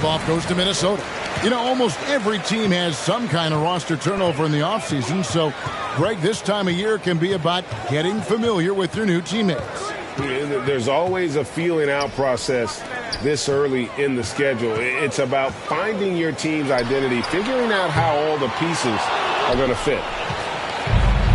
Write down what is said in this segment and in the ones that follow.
Tip-off goes to Minnesota. You know, almost every team has some kind of roster turnover in the offseason, so, Greg, this time of year can be about getting familiar with your new teammates. There's always a feeling out process this early in the schedule. It's about finding your team's identity, figuring out how all the pieces are going to fit.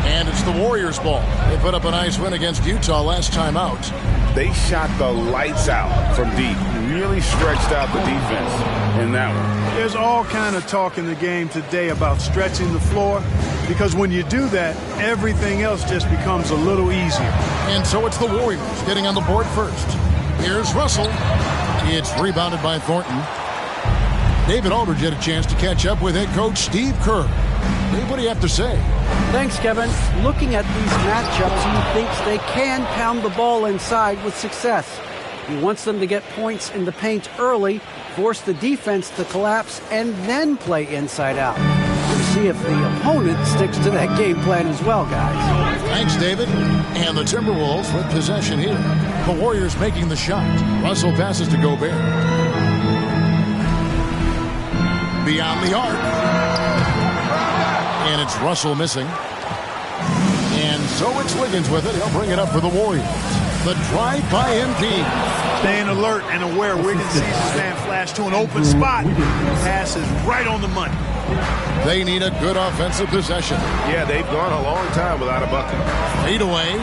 And it's the Warriors' ball. They put up a nice win against Utah last time out. They shot the lights out from deep, really stretched out the defense in that one. There's all kind of talk in the game today about stretching the floor, because when you do that, everything else just becomes a little easier. And so it's the Warriors getting on the board first. Here's Russell. It's rebounded by Thornton. David Aldridge had a chance to catch up with head coach Steve Kerr. Dave, what do you have to say? Thanks, Kevin. Looking at these matchups, he thinks they can pound the ball inside with success. He wants them to get points in the paint early, force the defense to collapse, and then play inside out. We'll see if the opponent sticks to that game plan as well, guys. Thanks, David. And the Timberwolves with possession here. The Warriors making the shot. Russell passes to Gobert. Beyond the arc. And it's Russell missing. And so it's Wiggins with it. He'll bring it up for the Warriors. The drive by MP. Staying alert and aware. Wiggins sees his man flash to an open spot. Pass is right on the money. They need a good offensive possession. Yeah, they've gone a long time without a bucket. Fade away.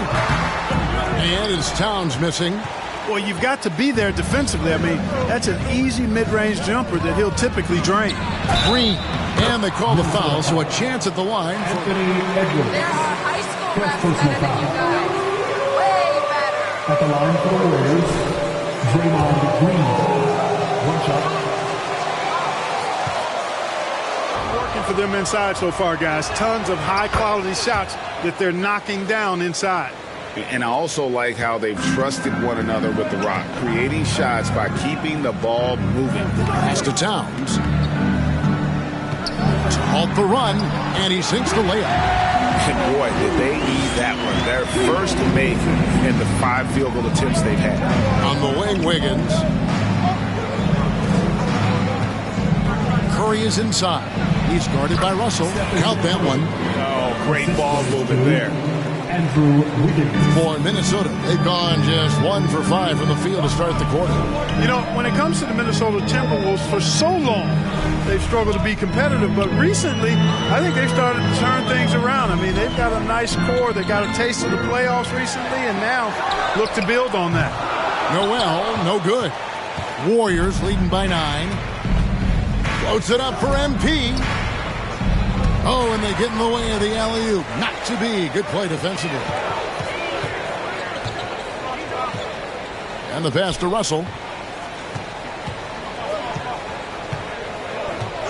And it's Towns missing. Well, you've got to be there defensively. I mean, that's an easy mid-range jumper that he'll typically drain. Green. And they call the foul, so a chance at the line. There are high school refs better than you guys. Way better. At the line for the Warriors, Draymond Green. One shot. Working for them inside so far, guys. Tons of high-quality shots that they're knocking down inside. And I also like how they've trusted one another with the rock, creating shots by keeping the ball moving. Pass to Towns. To halt the run, and he sinks the layup. And boy, did they need that one. Their first make in the 5 field goal attempts they've had. On the wing, Wiggins. Curry is inside. He's guarded by Russell. Count that one. Oh, great ball movement there. Andrew Wiggins. For Minnesota, they've gone just 1 for 5 from the field to start the quarter. You know, when it comes to the Minnesota Timberwolves, for so long, they've struggled to be competitive. But recently, I think they've started to turn things around. I mean, they've got a nice core. They got a taste of the playoffs recently, and now look to build on that. Noel, no good. Warriors leading by 9. Floats it up for MP. Oh, and they get in the way of the alley-oop. Not to be. Good play defensively. And the pass to Russell.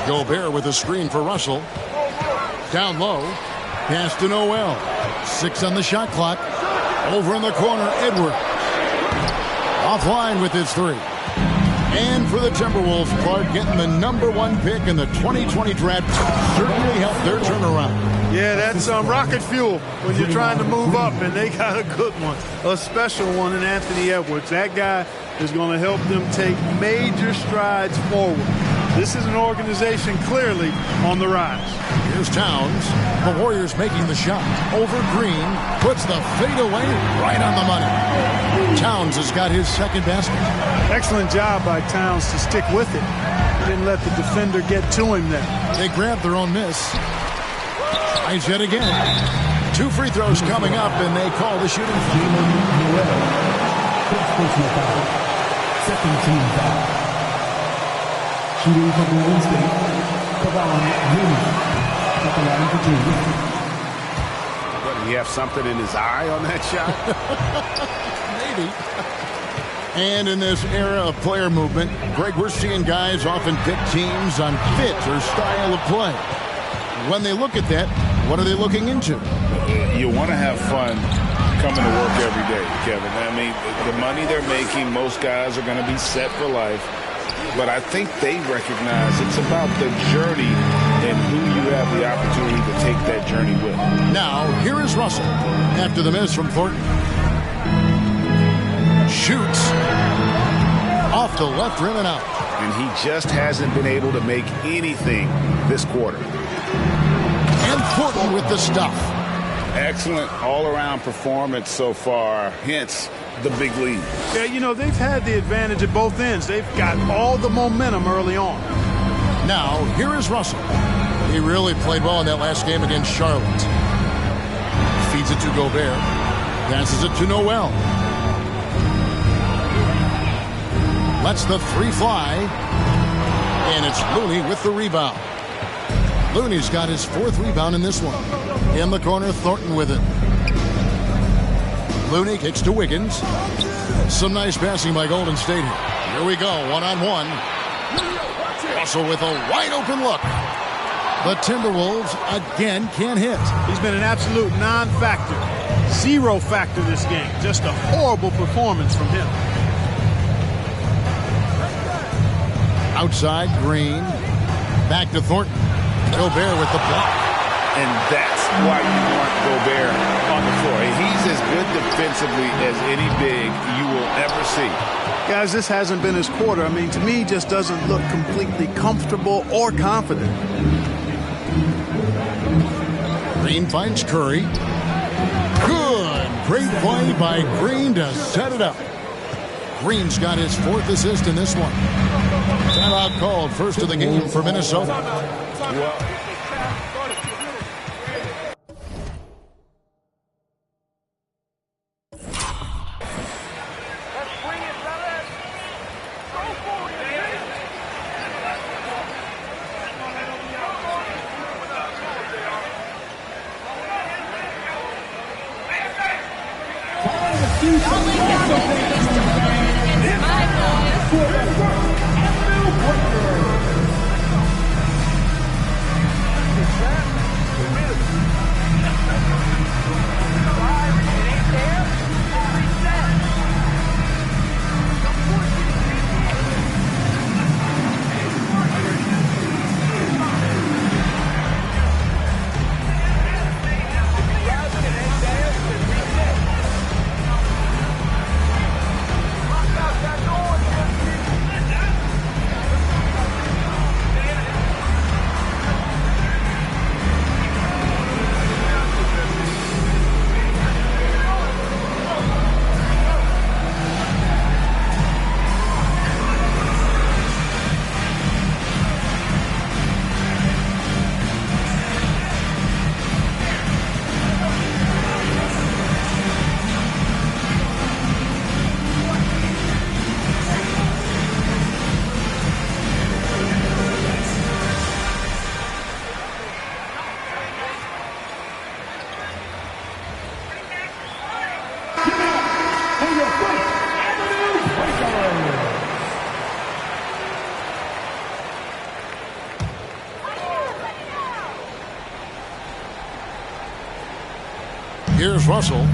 Gobert with a screen for Russell. Down low. Pass to Noel. 6 on the shot clock. Over in the corner, Edwards. Offline with his 3. And for the Timberwolves, Clark getting the #1 pick in the 2020 draft certainly helped their turnaround. Yeah, that's rocket fuel when you're trying to move up, and they got a good one, a special one in Anthony Edwards. That guy is going to help them take major strides forward. This is an organization clearly on the rise. Here's Towns. The Warriors making the shot. Over Green. Puts the fadeaway right on the money. Towns has got his second basket. Excellent job by Towns to stick with it. Didn't let the defender get to him there. They grabbed their own miss. Tries yet again. 2 free throws coming up, and they call the shooting foul. Second team foul. Shooting from Golden State, Kevon Looney. At the line for 2. What, did he have something in his eye on that shot? Maybe. And in this era of player movement, Greg, we're seeing guys often pick teams on fit or style of play. When they look at that, what are they looking into? You want to have fun coming to work every day, Kevin. I mean, the money they're making, most guys are going to be set for life. But I think they recognize it's about the journey and who you have the opportunity to take that journey with. Now, here is Russell after the miss from Thornton. Shoots. Off off the left rim and out. And he just hasn't been able to make anything this quarter. And Thornton with the stuff. Excellent all-around performance so far, hence the big lead. Yeah, you know, they've had the advantage at both ends. They've got all the momentum early on. Now, here is Russell. He really played well in that last game against Charlotte. Feeds it to Gobert. Passes it to Noel. Lets the three fly. And it's Looney with the rebound. Looney's got his 4th rebound in this one. In the corner, Thornton with it. Looney kicks to Wiggins. Some nice passing by Golden State here. Here we go, one-on-one. Russell with a wide-open look. The Timberwolves again can't hit. He's been an absolute non-factor. 0 factor this game. Just a horrible performance from him. Outside, Green. Back to Thornton. Gobert with the block. And that's why you want Gobert on the floor. He's as good defensively as any big you will ever see. Guys, this hasn't been his quarter. I mean, to me, just doesn't look completely comfortable or confident. Green finds Curry. Good. Great play by Green to set it up. Green's got his 4th assist in this one. Timeout called, first of the game for Minnesota. Here's Russell.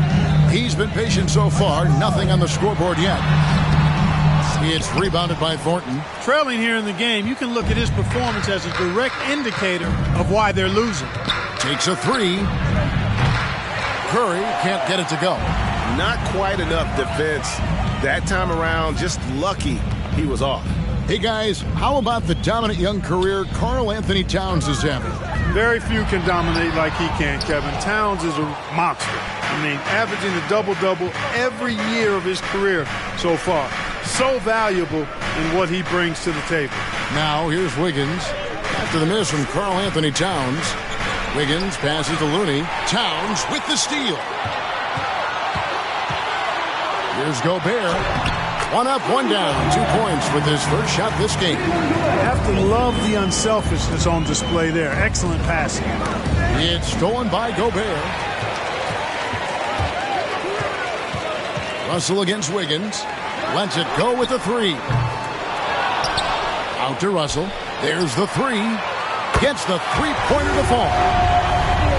He's been patient so far. Nothing on the scoreboard yet. It's rebounded by Thornton. Trailing here in the game, you can look at his performance as a direct indicator of why they're losing. Takes a 3. Curry can't get it to go. Not quite enough defense that time around. Just lucky he was off. Hey, guys, how about the dominant young career Karl Anthony Towns is having? Very few can dominate like he can, Kevin. Towns is a monster. I mean, averaging a double-double every year of his career so far. So valuable in what he brings to the table. Now, here's Wiggins. After the miss from Karl Anthony Towns. Wiggins passes to Looney. Towns with the steal. Here's Gobert. 1 up, 1 down. 2 points with his first shot this game. You have to love the unselfishness on display there. Excellent passing. It's stolen by Gobert. Russell against Wiggins. Lets it go with the 3. Out to Russell. There's the 3. Gets the three-pointer to fall.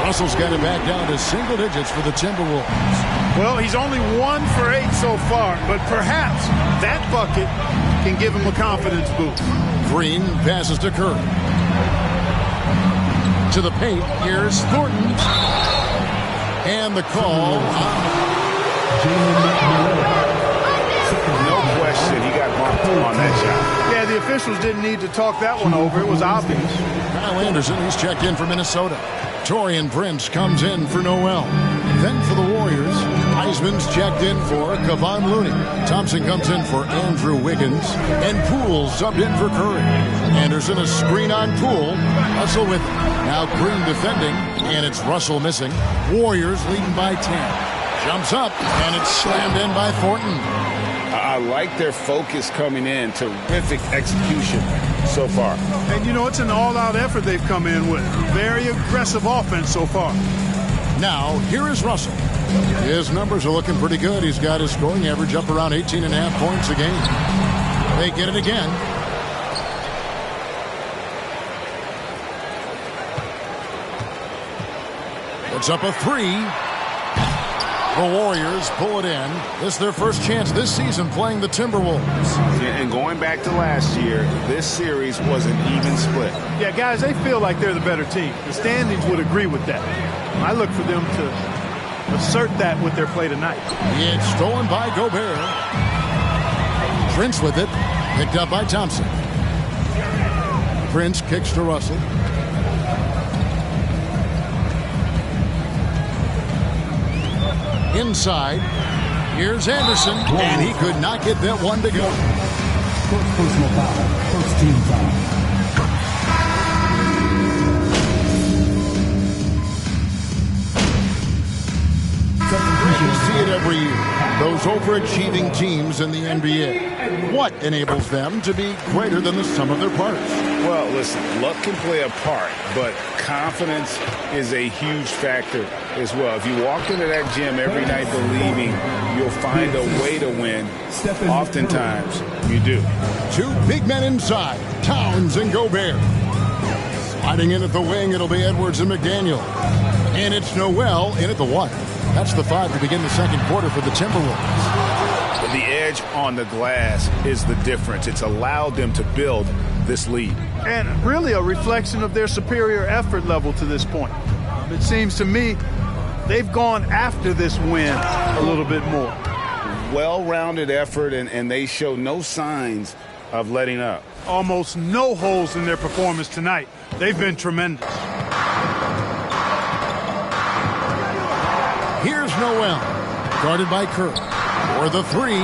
Russell's got it back down to single digits for the Timberwolves. Well, he's only 1 for 8 so far, but perhaps that bucket can give him a confidence boost. Green passes to Curry. To the paint. Here's Thornton. And the call. No question, he got stopped on that shot. Yeah, the officials didn't need to talk that one over. It was obvious. Kyle Anderson, he's checked in for Minnesota. Torian Prince comes in for Noel. Then for the Warriors, Heisman's checked in for Kevon Looney. Thompson comes in for Andrew Wiggins. And Poole subbed in for Curry. Anderson a screen on Poole. Russell with it. Now Green defending, and it's Russell missing. Warriors leading by 10. Jumps up, and it's slammed in by Thornton. I like their focus coming in. Terrific execution so far. And, you know, it's an all-out effort they've come in with. Very aggressive offense so far. Now, here is Russell. His numbers are looking pretty good. He's got his scoring average up around 18.5 points a game. They get it again. It's up a three. The Warriors pull it in. This is their first chance this season playing the Timberwolves. And going back to last year, this series was an even split. Yeah, guys, they feel like they're the better team. The standings would agree with that. I look for them to assert that with their play tonight. It's stolen by Gobert. Prince with it. Picked up by Thompson. Prince kicks to Russell. Inside, here's Anderson, and he could not get that one to go. First personal foul. First team foul. You see it every year. Those overachieving teams in the NBA. What enables them to be greater than the sum of their parts? Well, listen, luck can play a part, but confidence is a huge factor as well. If you walk into that gym every night believing you'll find a way to win, oftentimes you do. Two big men inside, Towns and Gobert. Sliding in at the wing, it'll be Edwards and McDaniel. And it's Noel in at the one. That's the 5 to begin the second quarter for the Timberwolves. The edge on the glass is the difference. It's allowed them to build this lead. And really a reflection of their superior effort level to this point. It seems to me they've gone after this win a little bit more. Well-rounded effort, and they show no signs of letting up. Almost no holes in their performance tonight. They've been tremendous. Here's Noel, guarded by Curry. For the three.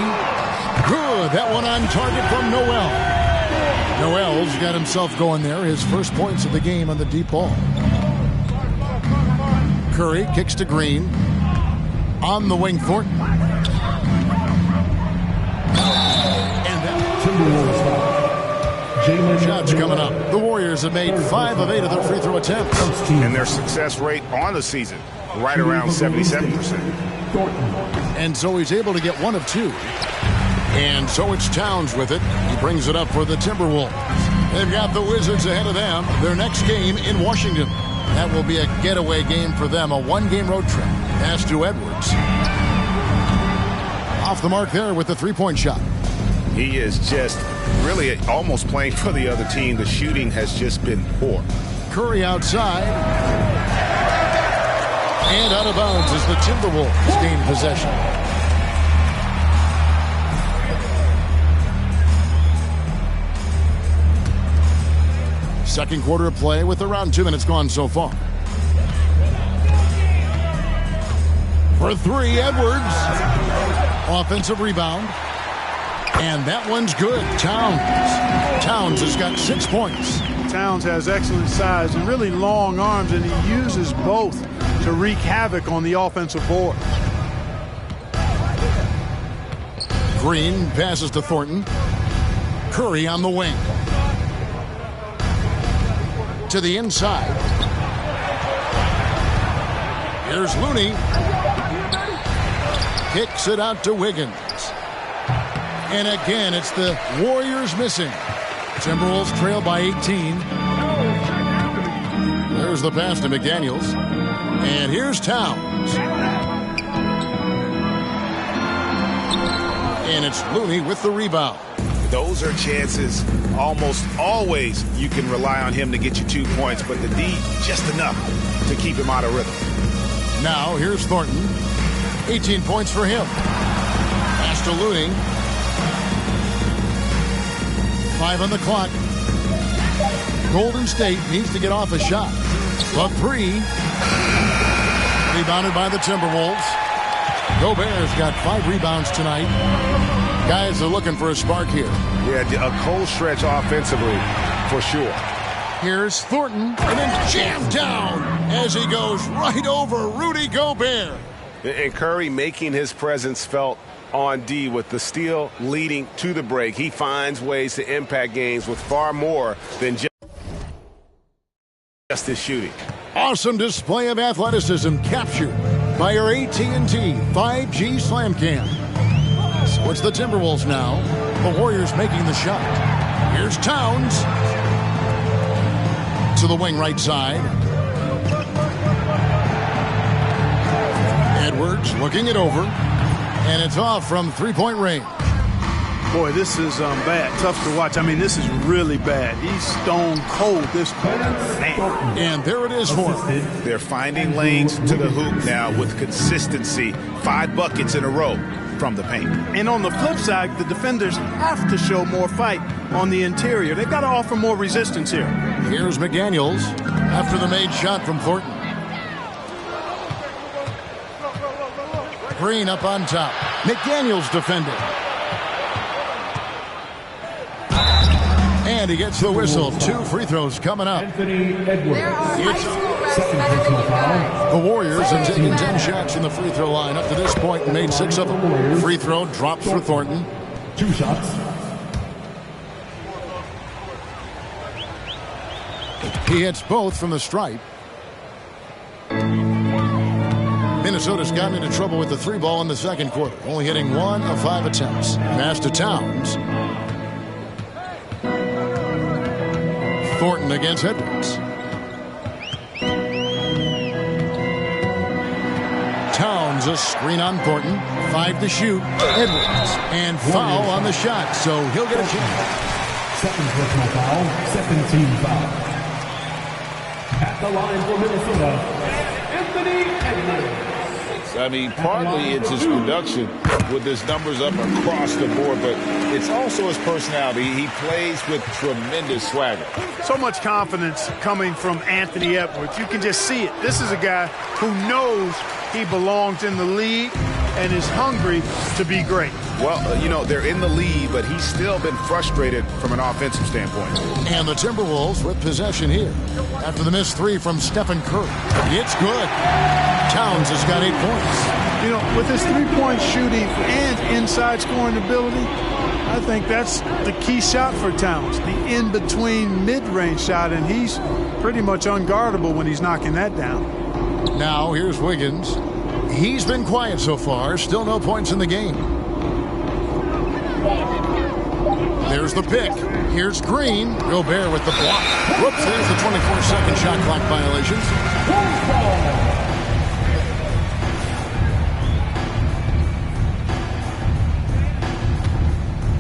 Good. That one on target from Noel. Noel's got himself going there. His first points of the game on the deep ball. Curry kicks to Green. On the wing, Thornton. And that shots coming up. The Warriors have made 5 of 8 of their free throw attempts. And their success rate on the season, right around 77%. And so he's able to get 1 of 2. And so it's Towns with it. He brings it up for the Timberwolves. They've got the Wizards ahead of them. Their next game in Washington. That will be a getaway game for them, a 1-game road trip. Pass to Edwards. Off the mark there with the three-point shot. He is just really almost playing for the other team. The shooting has just been poor. Curry outside. And out of bounds as the Timberwolves gain possession. Second quarter of play with around 2 minutes gone so far. For 3, Edwards. Offensive rebound. And that one's good. Towns has got 6 points. Towns has excellent size and really long arms, and he uses both to wreak havoc on the offensive board. Green passes to Thornton. Curry on the wing. To the inside. Here's Looney. Kicks it out to Wiggins. And again, it's the Warriors missing. Timberwolves trail by 18. There's the pass to McDaniels. And here's Towns. And it's Looney with the rebound. Those are chances almost always you can rely on him to get you 2 points, but the D just enough to keep him out of rhythm. Now here's Thornton. 18 points for him. Pass to Looney. 5 on the clock. Golden State needs to get off a shot. A 3. Rebounded by the Timberwolves. Gobert's got 5 rebounds tonight. Guys are looking for a spark here. Yeah, a cold stretch offensively, for sure. Here's Thornton, and then jammed down as he goes right over Rudy Gobert. And Curry making his presence felt on D with the steal leading to the break. He finds ways to impact games with far more than just his shooting. Awesome display of athleticism captured by our AT&T 5G Slam Cam. So it's the Timberwolves now. The Warriors making the shot. Here's Towns. To the wing right side. Edwards looking it over. And it's off from three-point range. Boy, this is bad. Tough to watch. I mean, this is really bad. He's stone cold this quarter. Man. And there it is for him. They're finding lanes to the hoop now with consistency. 5 buckets in a row from the paint. And on the flip side, the defenders have to show more fight on the interior. They've got to offer more resistance here. Here's McDaniels after the made shot from Thornton. Green up on top. McDaniels defending. And he gets the whistle. 2 free throws coming up. Anthony Edwards. There are high school Second reps personal better foul. The Warriors have taken 10 shots from the free throw line up to this point and made 6 of them. Free throw drops for Thornton. 2 shots. He hits both from the stripe. Minnesota's gotten into trouble with the 3 ball in the second quarter, only hitting 1 of 5 attempts. Pass to Towns. Thornton against Edwards. Towns a screen on Thornton. 5 to shoot. Edwards. And foul on the shot, so he'll get a chance. Second personal foul. Second team foul. At the line for Minnesota, Anthony Edwards. I mean, partly it's his production with his numbers up across the board, but it's also his personality. He plays with tremendous swagger. So much confidence coming from Anthony Edwards. You can just see it. This is a guy who knows he belongs in the league and is hungry to be great. Well, you know, they're in the lead, but he's still been frustrated from an offensive standpoint. And the Timberwolves with possession here. After the missed 3 from Stephen Curry. It's good. Towns has got 8 points. You know, with his 3-point shooting and inside scoring ability, I think that's the key shot for Towns. The in-between mid-range shot, and he's pretty much unguardable when he's knocking that down. Now here's Wiggins. He's been quiet so far. Still no points in the game. There's the pick. Here's Green. Gobert with the block. Whoops, there's the 24-second shot clock violations.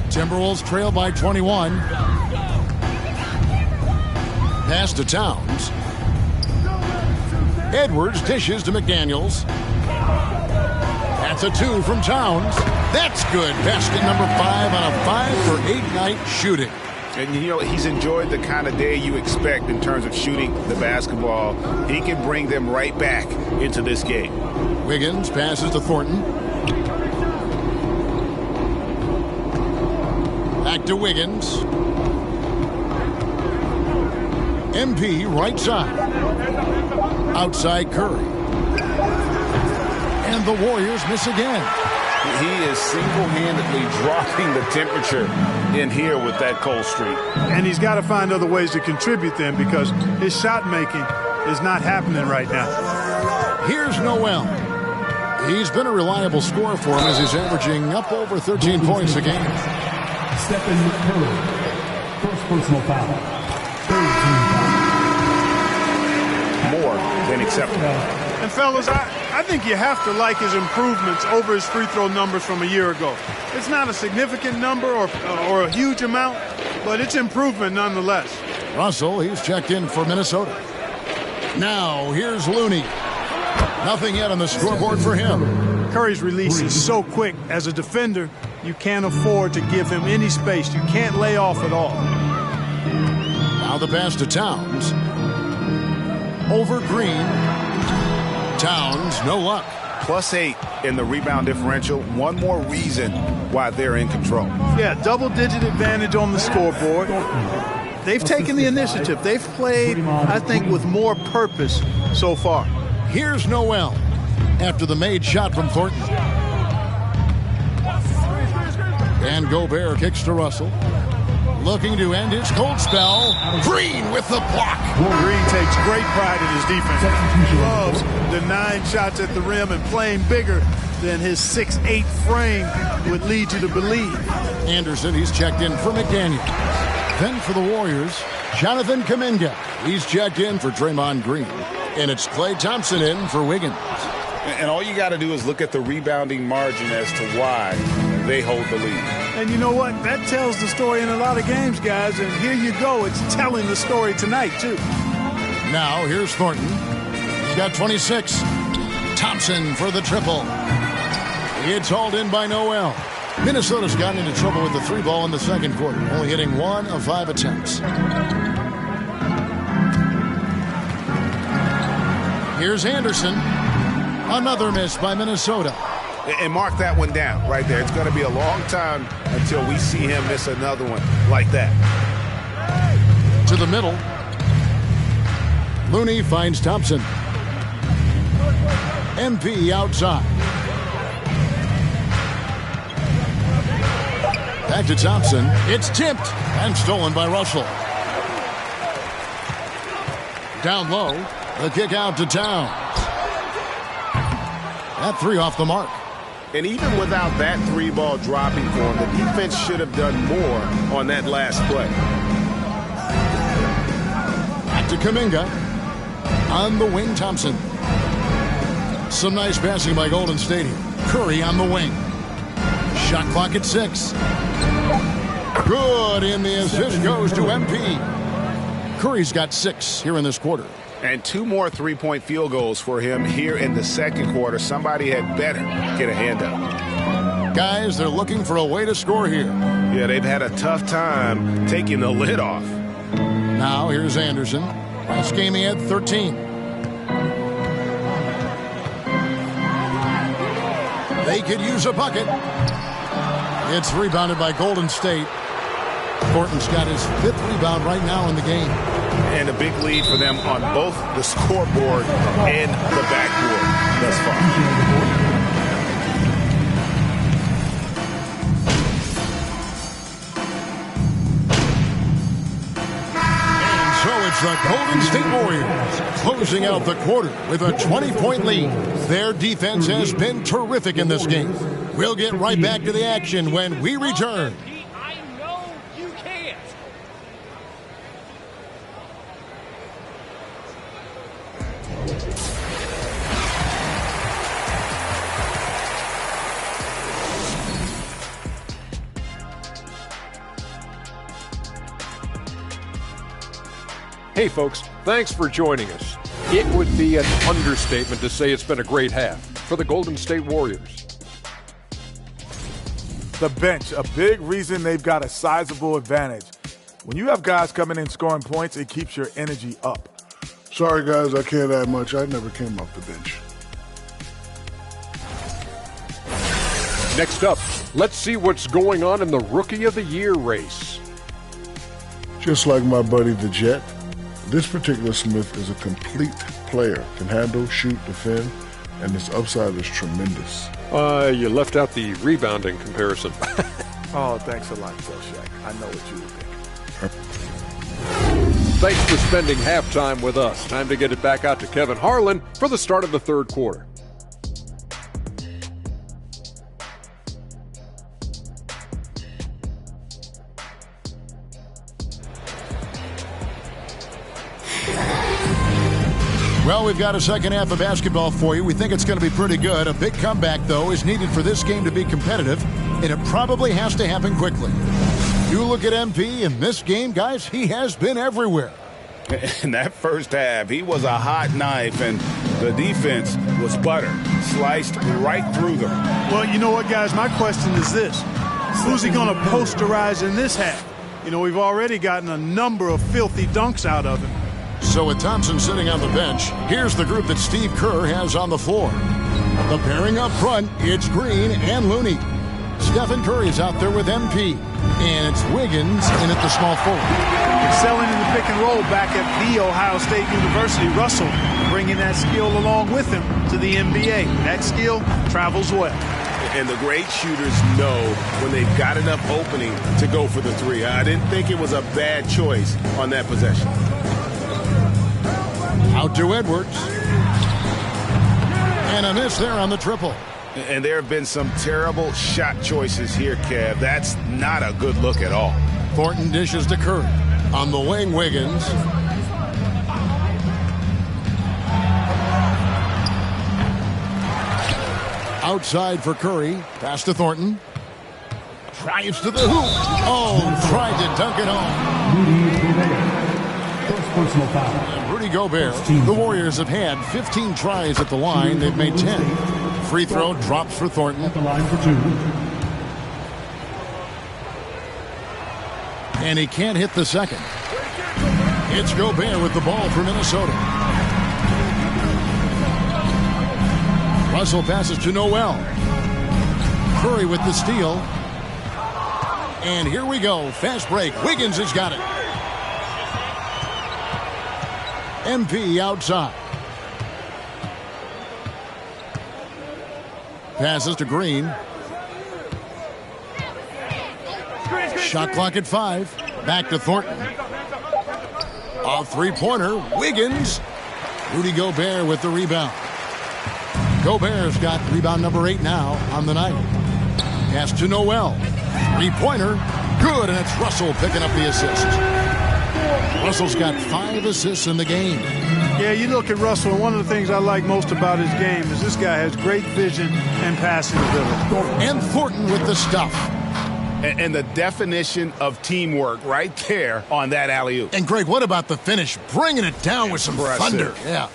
Timberwolves trail by 21. Pass to Towns. Edwards dishes to McDaniels. That's a 2 from Towns. That's good. Basket number 5 on a 5-for-8 night shooting. And, you know, he's enjoyed the kind of day you expect in terms of shooting the basketball. He can bring them right back into this game. Wiggins passes to Thornton. Back to Wiggins. MP right side. Outside Curry. And the Warriors miss again. He is single-handedly dropping the temperature in here with that cold streak. And he's got to find other ways to contribute then, because his shot making is not happening right now. Here's Noel. He's been a reliable scorer for him as he's averaging up over 13 points a game. Stephen Curry. First personal foul. Third team foul. More than acceptable. And fellas, I think you have to like his improvements over his free throw numbers from a year ago. It's not a significant number or a huge amount, but it's improvement nonetheless. Russell, he's checked in for Minnesota. Now, here's Looney. Nothing yet on the scoreboard for him. Curry's release is so quick as a defender. You can't afford to give him any space. You can't lay off at all. Now the pass to Towns. Over Green. Towns, no luck. +8 in the rebound differential. One more reason why they're in control. Yeah, double-digit advantage on the scoreboard. They've taken the initiative. They've played, I think, with more purpose so far. Here's Noel after the made shot from Thornton. And Gobert kicks to Russell. Looking to end his cold spell. Green with the block. Green takes great pride in his defense. He loves denying shots at the rim and playing bigger than his 6'8" frame would lead you to believe. Anderson, he's checked in for McDaniel. Then for the Warriors, Jonathan Kuminga. He's checked in for Draymond Green. And it's Klay Thompson in for Wiggins. And all you got to do is look at the rebounding margin as to why they hold the lead. And you know what? That tells the story in a lot of games, guys. And here you go. It's telling the story tonight, too. Now, here's Thornton. He's got 26. Thompson for the triple. It's hauled in by Noel. Minnesota's gotten into trouble with the 3-ball in the second quarter, only hitting 1 of 5 attempts. Here's Anderson. Another miss by Minnesota. And mark that one down right there. It's going to be a long time until we see him miss another one like that. To the middle. Looney finds Thompson. MP outside. Back to Thompson. It's tipped and stolen by Russell. Down low. The kick out to Towns. That 3 off the mark. And even without that 3-ball dropping for him, the defense should have done more on that last play. Back to Kuminga. On the wing, Thompson. Some nice passing by Golden State here. Curry on the wing. Shot clock at 6. Good, and the assist goes to MP. Curry's got 6 here in this quarter. And 2 more 3-point field goals for him here in the second quarter. Somebody had better get a hand up. Guys, they're looking for a way to score here. Yeah, they've had a tough time taking the lid off. Now, here's Anderson. Last game he had 13. They could use a bucket. It's rebounded by Golden State. Thornton's got his 5th rebound right now in the game. And a big lead for them on both the scoreboard and the backboard thus far. And so it's the Golden State Warriors closing out the quarter with a 20-point lead. Their defense has been terrific in this game. We'll get right back to the action when we return. Hey folks, thanks for joining us. It would be an understatement to say it's been a great half for the Golden State Warriors. The bench, a big reason they've got a sizable advantage. When you have guys coming in scoring points, it keeps your energy up. Sorry guys, I can't add much. I never came off the bench. Next up, let's see what's going on in the Rookie of the Year race. Just like my buddy the Jet, this particular Smith is a complete player. Can handle, shoot, defend, and his upside is tremendous. You left out the rebounding comparison. Oh, thanks a lot, Joe Shaq. I know what you would think. Thanks for spending halftime with us. Time to get it back out to Kevin Harlan for the start of the third quarter. Well, we've got a second half of basketball for you. We think it's going to be pretty good. A big comeback, though, is needed for this game to be competitive, and it probably has to happen quickly. You look at MP in this game, guys, he has been everywhere. In that first half, he was a hot knife, and the defense was butter, sliced right through them. Well, you know what, guys? My question is this. Who's he going to posterize in this half? You know, we've already gotten a number of filthy dunks out of him. So with Thompson sitting on the bench, here's the group that Steve Kerr has on the floor. The pairing up front, it's Green and Looney. Stephen Curry's out there with MP. And it's Wiggins in at the small forward. Excelling in the pick and roll back at The Ohio State University. Russell bringing that skill along with him to the NBA. That skill travels well. And the great shooters know when they've got enough opening to go for the three. I didn't think it was a bad choice on that possession. Out to Edwards. And a miss there on the triple. And there have been some terrible shot choices here, Kev. That's not a good look at all. Thornton dishes to Curry. On the wing, Wiggins. Outside for Curry. Pass to Thornton. Drives to the hoop. Oh, tried to dunk it home. First personal foul. And Rudy Gobert. The Warriors have had 15 tries at the line. They've made 10. Free throw drops for Thornton. At the line for 2. And he can't hit the second. It's Gobert with the ball for Minnesota. Russell passes to Noel. Curry with the steal. And here we go. Fast break. Wiggins has got it. MP outside. Passes to Green. Shot clock at 5. Back to Thornton. A three-pointer. Wiggins. Rudy Gobert with the rebound. Gobert's got rebound number 8 now on the night. Pass to Noel. Three-pointer. Good, and it's Russell picking up the assist. Russell's got 5 assists in the game. Yeah, you look at Russell, and one of the things I like most about his game is this guy has great vision and passing ability. And Thornton with the stuff. And the definition of teamwork right there on that alley-oop. And Greg, what about the finish? Bringing it down with some thunder. Yeah.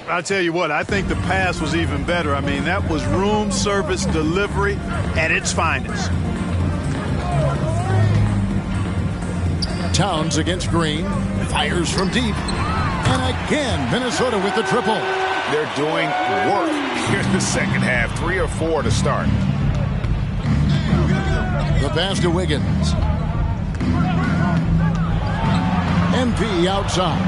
I'll tell you what, I think the pass was even better. I mean, that was room service delivery at its finest. Towns against Green. Fires from deep. And again, Minnesota with the triple. They're doing work here in the second half. 3 or 4 to start. The pass to Wiggins. MP outside.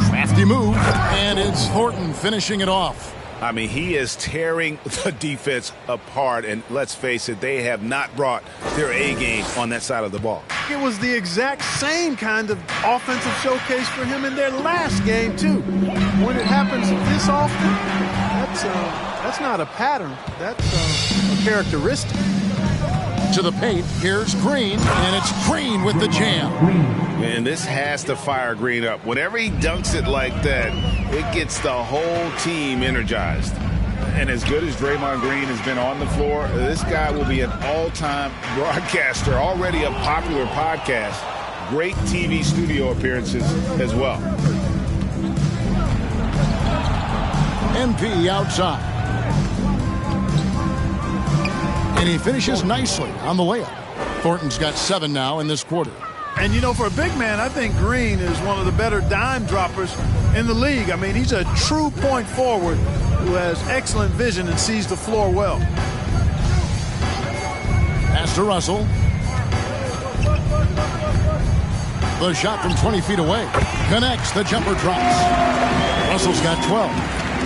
Crafty move, and it's Thornton finishing it off. I mean, he is tearing the defense apart, and let's face it, they have not brought their A game on that side of the ball. It was the exact same kind of offensive showcase for him in their last game, too. When it happens this often, that's not a pattern. That's a characteristic. To the paint, here's Green, and it's Green with the jam. And this has to fire Green up. Whenever he dunks it like that, it gets the whole team energized. And as good as Draymond Green has been on the floor, this guy will be an all-time broadcaster, already a popular podcast. Great TV studio appearances as well. MP outside. And he finishes nicely on the layup. Thornton's got 7 now in this quarter. And, you know, for a big man, I think Green is one of the better dime droppers in the league. I mean, he's a true point forward who has excellent vision and sees the floor well. Pass to Russell. The shot from 20 feet away. Connects. The jumper drops. Russell's got 12.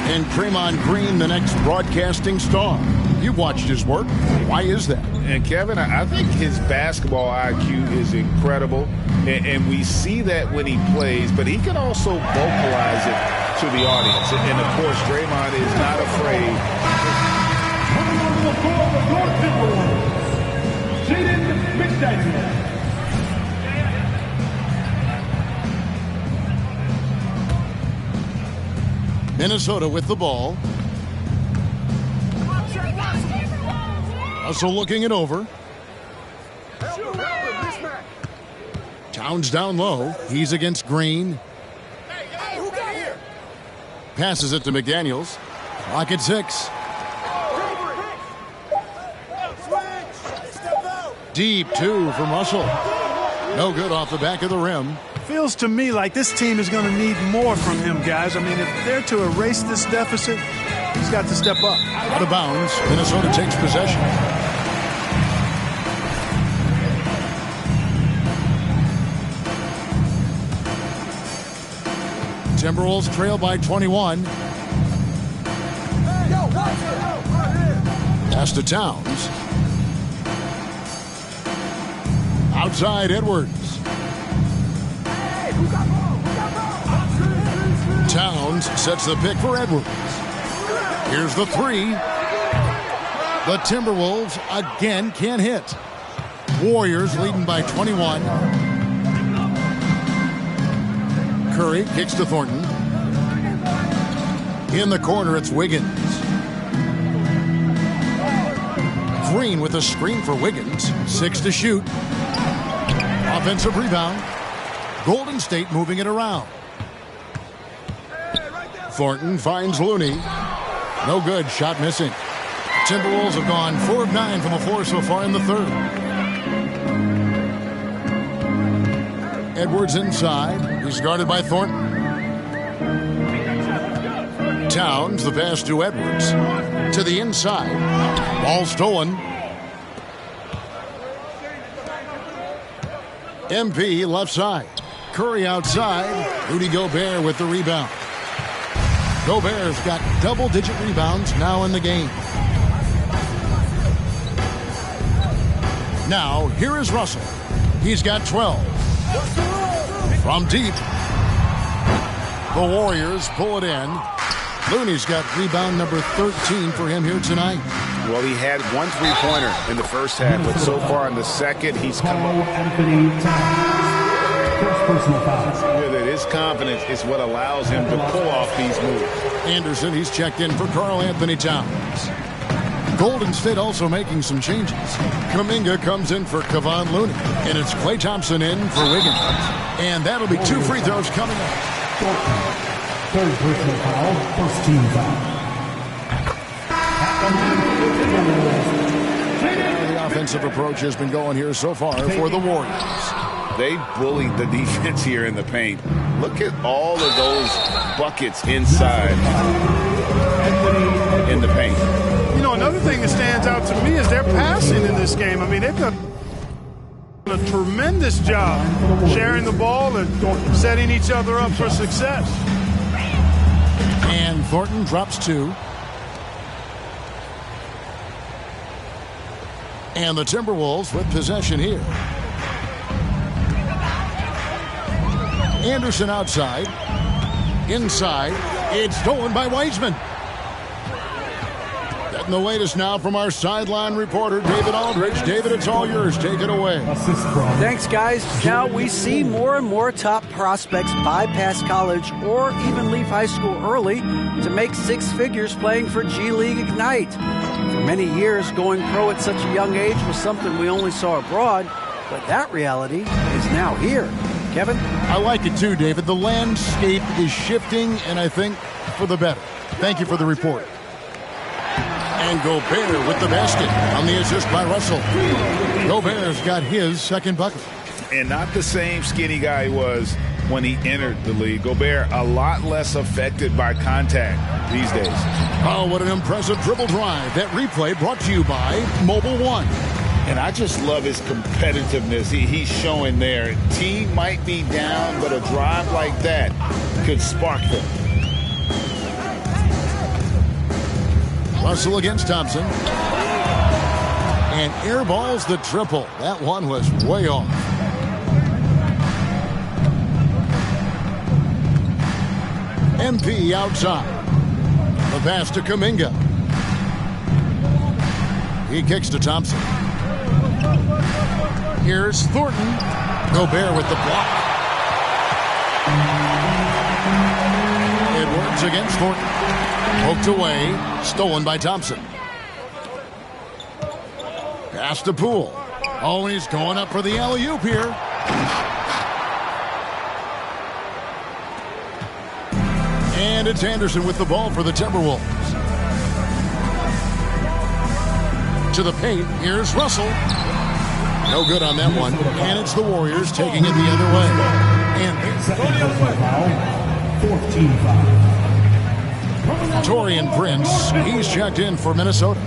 And Draymond Green, the next broadcasting star. You've watched his work. Why is that? And Kevin, I think his basketball IQ is incredible. And we see that when he plays, but he can also vocalize it to the audience. And of course, Draymond is not afraid. Minnesota with the ball. Russell looking it over. Towns down low. He's against Green. Passes it to McDaniels. Clock at 6. Deep two from Russell. No good off the back of the rim. Feels to me like this team is going to need more from him, guys. I mean, if they're to erase this deficit, he's got to step up. Out of bounds. Minnesota takes possession. Timberwolves trail by 21. Pass to Towns. Outside Edwards. Towns sets the pick for Edwards. Here's the three. The Timberwolves again can't hit. Warriors leading by 21. Curry kicks to Thornton. In the corner, it's Wiggins. Green with a screen for Wiggins. 6 to shoot. Offensive rebound. Golden State moving it around. Thornton finds Looney. No good. Shot missing. Timberwolves have gone 4 of 9 from the floor so far in the third. Edwards inside. He's guarded by Thornton. Towns, the pass to Edwards. To the inside. Ball stolen. MP left side. Curry outside. Rudy Gobert with the rebound. Gobert's got double-digit rebounds now in the game. Now, here is Russell. He's got 12. From deep. The Warriors pull it in. Looney's got rebound number 13 for him here tonight. Well, he had 1 3-pointer in the first half, but so far in the second, he's come up. With it, his confidence is what allows him to pull off these moves. Anderson, he's checked in for Karl Anthony Towns. Golden State also making some changes. Kuminga comes in for Kevon Looney. And it's Klay Thompson in for Wiggins. And that'll be 2 free throws coming up. Third personal foul, first team foul. The offensive approach has been going here so far for the Warriors. They bullied the defense here in the paint. Look at all of those buckets inside in the paint. You know, another thing that stands out to me is their passing in this game. I mean, they've done a tremendous job sharing the ball and setting each other up for success. And Thornton drops 2. And the Timberwolves with possession here. Anderson outside. Inside. It's stolen by Wiseman. Getting the latest now from our sideline reporter, David Aldridge. David, it's all yours. Take it away. Thanks, guys. Now we see more and more top prospects bypass college or even leave high school early to make 6 figures playing for G League Ignite. For many years, going pro at such a young age was something we only saw abroad, but that reality is now here. Kevin? I like it too, David. The landscape is shifting, and I think for the better. Thank you for the report. And Gobert with the basket on the assist by Russell. Gobert's got his second bucket. And not the same skinny guy he was when he entered the league. Gobert a lot less affected by contact these days. Oh, what an impressive dribble drive. That replay brought to you by Mobile One. And I just love his competitiveness he's showing there. Team might be down, but a drive like that could spark them. Russell against Thompson. And airballs the triple. That one was way off. MP outside. The pass to Kuminga. He kicks to Thompson. Here's Thornton. Gobert with the block. Edwards against Thornton. Poked away. Stolen by Thompson. Pass to Poole. Oh, and he's going up for the alley-oop here. And it's Anderson with the ball for the Timberwolves. To the paint. Here's Russell. No good on that one. And it's the Warriors taking it the other way. And Torian Prince, he's checked in for Minnesota.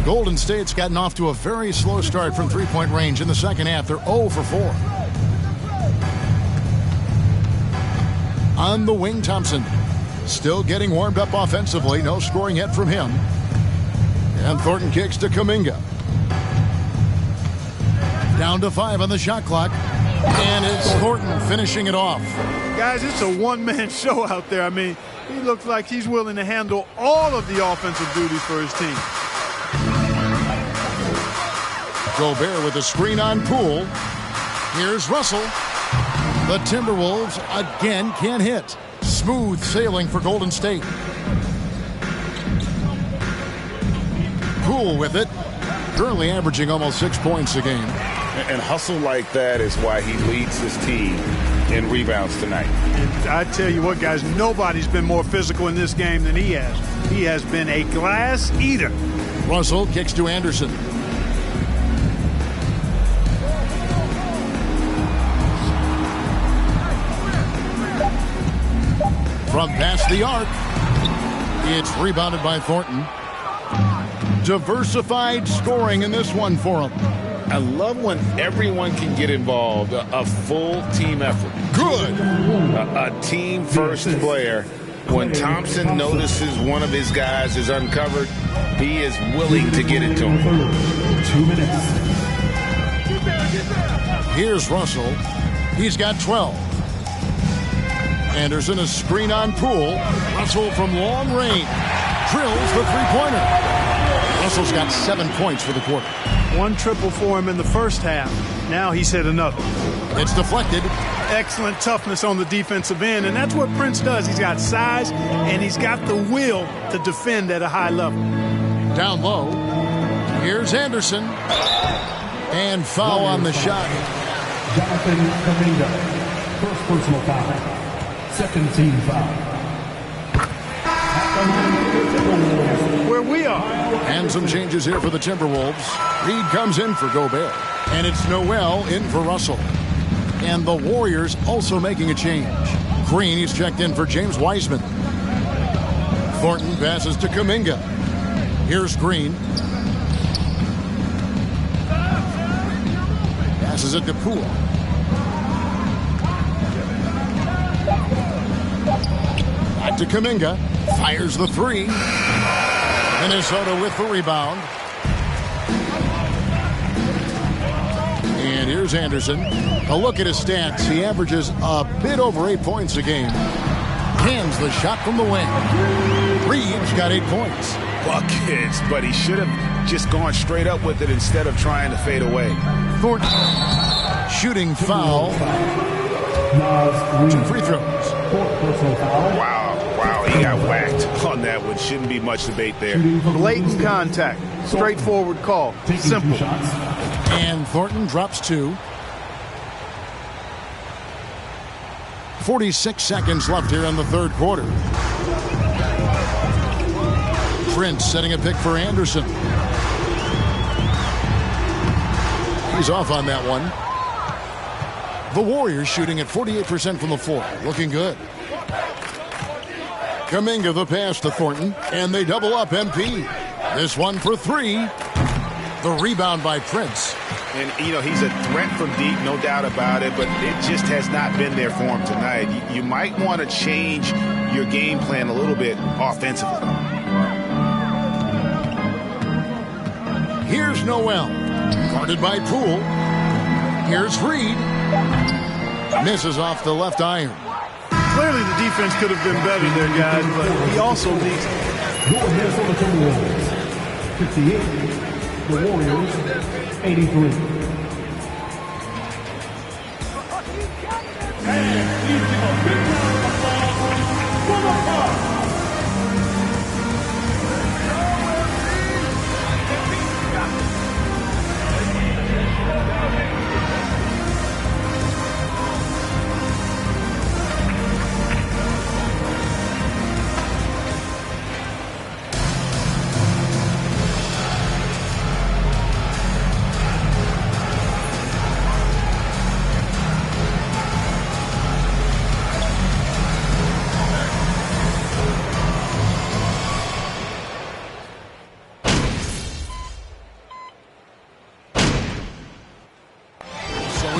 Golden State's gotten off to a very slow start from three-point range in the second half. They're 0 for 4. On the wing, Thompson. Still getting warmed up offensively. No scoring yet from him. And Thornton kicks to Kuminga. Down to 5 on the shot clock. And it's Thornton finishing it off. Guys, it's a one-man show out there. I mean, he looks like he's willing to handle all of the offensive duties for his team. Gobert with a screen on Poole. Here's Russell. The Timberwolves again can't hit. Smooth sailing for Golden State. Poole with it. Currently averaging almost 6 points a game. And hustle like that is why he leads his team in rebounds tonight. And I tell you what, guys, nobody's been more physical in this game than he has. He has been a glass eater. Russell kicks to Anderson. From past the arc, it's rebounded by Thornton. Diversified scoring in this one for him. I love when everyone can get involved, a full team effort. Good. A team-first player. When Thompson notices one of his guys is uncovered, he is willing to get it to him. 2 minutes. Here's Russell. He's got 12. Anderson, a screen on Poole. Russell from long range. Drills the three-pointer. Russell's got 7 points for the quarter. One triple for him in the first half. Now he's hit another. It's deflected. Excellent toughness on the defensive end, and that's what Prince does. He's got size, and he's got the will to defend at a high level. Down low. Here's Anderson. And foul on the shot. Jonathan Kuminga. First personal foul. Second team foul. Where we are. And some changes here for the Timberwolves. Reed comes in for Gobert. And it's Noel in for Russell. And the Warriors also making a change. Green, he's checked in for James Wiseman. Thornton passes to Kuminga. Here's Green. Passes it to Poole. Back to Kuminga. Fires the three. Minnesota with the rebound. And here's Anderson. A look at his stats. He averages a bit over 8 points a game. Hands the shot from the wing. Reeves got 8 points. Buckets, but he should have just gone straight up with it instead of trying to fade away. Thornton. Shooting foul. 2 free throws. Wow, he got whacked on that one. Shouldn't be much debate there. Blatant contact. Straightforward call. Simple. And Thornton drops 2. 46 seconds left here in the third quarter. Prince setting a pick for Anderson. He's off on that one. The Warriors shooting at 48% from the floor. Looking good. Kuminga the pass to Thornton. And they double up MP. This one for 3. The rebound by Prince. And, you know, he's a threat from deep, no doubt about it, but it just has not been there for him tonight. You might want to change your game plan a little bit offensively. Here's Noel. Guarded by Poole. Here's Reed. Misses off the left iron. Clearly the defense could have been better there, guys, but he also needs... Your Minnesota Timberwolves, 58. The Warriors, 83.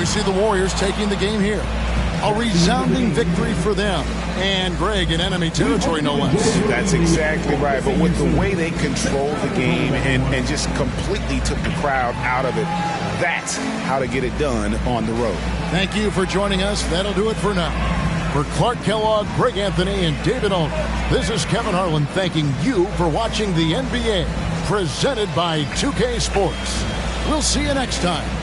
we see the Warriors taking the game here. A resounding victory for them. And, Greg, in enemy territory, no less. That's exactly right. But with the way they controlled the game and just completely took the crowd out of it, that's how to get it done on the road. Thank you for joining us. That'll do it for now. For Clark Kellogg, Greg Anthony, and David Olney, this is Kevin Harlan thanking you for watching the NBA, presented by 2K Sports. We'll see you next time.